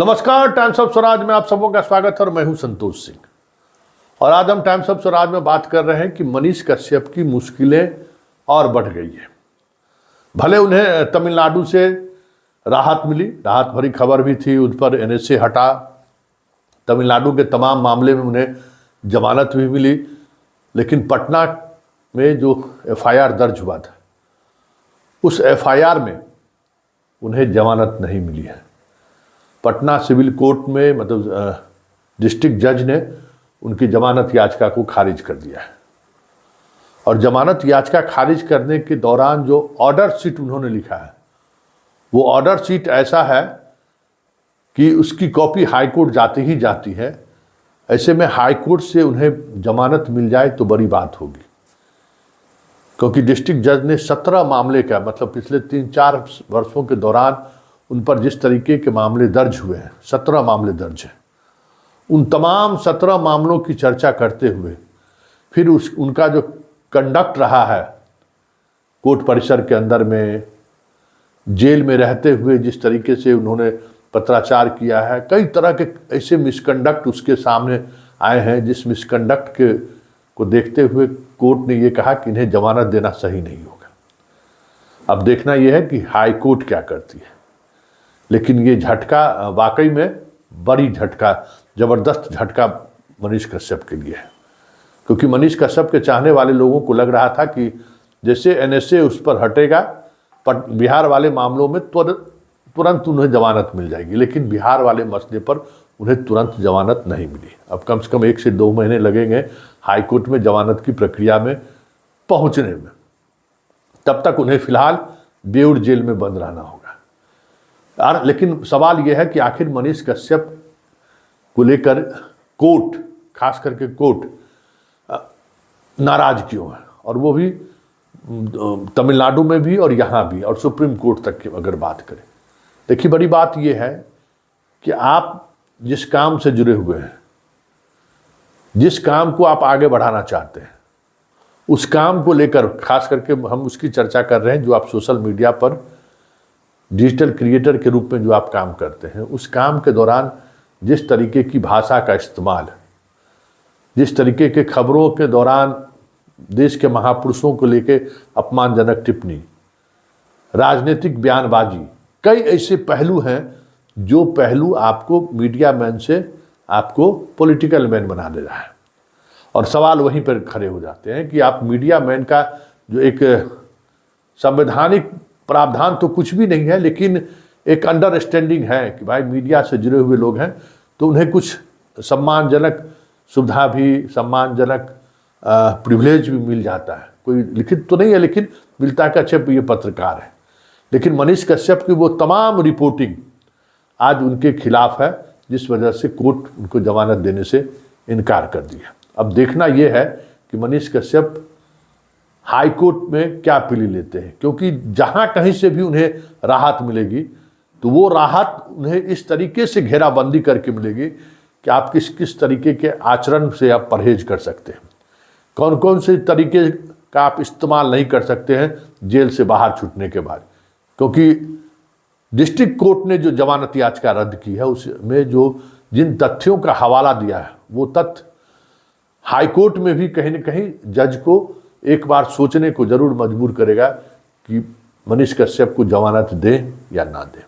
नमस्कार, times of Swaraj में आप सबों का स्वागत है और मैं हूं संतोष सिंह। और आज हम टाइम्स ऑफ स्वराज में बात कर रहे हैं कि मनीष कश्यप की मुश्किलें और बढ़ गई है। भले उन्हें तमिलनाडु से राहत मिली, राहत भरी खबर भी थी, उन पर एनएसए हटा, तमिलनाडु के तमाम मामले में उन्हें जमानत भी मिली, लेकिन पटना में जो एफआईआर दर्ज हुआ था उस एफआईआर में उन्हें जमानत नहीं मिली है। पटना सिविल कोर्ट में मतलब डिस्ट्रिक्ट जज ने उनकी जमानत याचिका को खारिज कर दिया है। और जमानत याचिका खारिज करने के दौरान जो ऑर्डर शीट उन्होंने लिखा है वो ऑर्डर शीट ऐसा है कि उसकी कॉपी हाईकोर्ट जाती ही जाती है। ऐसे में हाईकोर्ट से उन्हें जमानत मिल जाए तो बड़ी बात होगी, क्योंकि डिस्ट्रिक्ट जज ने 17 मामले का मतलब पिछले 3-4 वर्षों के दौरान उन पर जिस तरीके के मामले दर्ज हुए हैं, 17 मामले दर्ज हैं, उन तमाम 17 मामलों की चर्चा करते हुए फिर उनका जो कंडक्ट रहा है कोर्ट परिसर के अंदर में, जेल में रहते हुए जिस तरीके से उन्होंने पत्राचार किया है, कई तरह के ऐसे मिसकंडक्ट उसके सामने आए हैं जिस मिसकंडक्ट को देखते हुए कोर्ट ने ये कहा कि इन्हें जमानत देना सही नहीं होगा। अब देखना यह है कि हाई कोर्ट क्या करती है, लेकिन ये झटका वाकई में बड़ी झटका, ज़बरदस्त झटका मनीष कश्यप के लिए है। क्योंकि मनीष कश्यप के चाहने वाले लोगों को लग रहा था कि जैसे एनएसए उस पर हटेगा, पर बिहार वाले मामलों में तुरंत उन्हें जमानत मिल जाएगी, लेकिन बिहार वाले मसले पर उन्हें तुरंत जमानत नहीं मिली। अब कम से कम 1 से 2 महीने लगेंगे हाईकोर्ट में जमानत की प्रक्रिया में पहुंचने में। तब तक उन्हें फिलहाल बेऊर जेल में बंद रहना होगा। लेकिन सवाल यह है कि आखिर मनीष कश्यप को लेकर कोर्ट, खास करके कोर्ट, नाराज क्यों है, और वो भी तमिलनाडु में भी और यहाँ भी और सुप्रीम कोर्ट तक की अगर बात करें। देखिए, बड़ी बात यह है कि आप जिस काम से जुड़े हुए हैं, जिस काम को आप आगे बढ़ाना चाहते हैं, उस काम को लेकर खास करके हम उसकी चर्चा कर रहे हैं जो आप सोशल मीडिया पर डिजिटल क्रिएटर के रूप में जो आप काम करते हैं, उस काम के दौरान जिस तरीके की भाषा का इस्तेमाल, जिस तरीके के खबरों के दौरान देश के महापुरुषों को लेके अपमानजनक टिप्पणी, राजनीतिक बयानबाजी, कई ऐसे पहलू हैं जो पहलू आपको मीडिया मैन से आपको पॉलिटिकल मैन बना दे रहा है। और सवाल वहीं पर खड़े हो जाते हैं कि आप मीडिया मैन का जो एक संवैधानिक प्रावधान तो कुछ भी नहीं है, लेकिन एक अंडरस्टैंडिंग है कि भाई मीडिया से जुड़े हुए लोग हैं तो उन्हें कुछ सम्मानजनक सुविधा भी, सम्मानजनक प्रिविलेज भी मिल जाता है। कोई लिखित तो नहीं है, लेकिन मिलता है कि अच्छा ये पत्रकार है। लेकिन मनीष कश्यप की वो तमाम रिपोर्टिंग आज उनके खिलाफ है, जिस वजह से कोर्ट उनको जमानत देने से इनकार कर दिया। अब देखना यह है कि मनीष कश्यप हाई कोर्ट में क्या प्ली लेते हैं, क्योंकि जहां कहीं से भी उन्हें राहत मिलेगी तो वो राहत उन्हें इस तरीके से घेराबंदी करके मिलेगी कि आप किस किस तरीके के आचरण से आप परहेज कर सकते हैं, कौन कौन से तरीके का आप इस्तेमाल नहीं कर सकते हैं जेल से बाहर छूटने के बाद। क्योंकि डिस्ट्रिक्ट कोर्ट ने जो जमानत याचिका रद्द की है उसमें जो जिन तथ्यों का हवाला दिया है वो तथ्य हाई कोर्ट में भी कहीं न कहीं जज को एक बार सोचने को जरूर मजबूर करेगा कि मनीष कश्यप को जमानत दें या ना दें।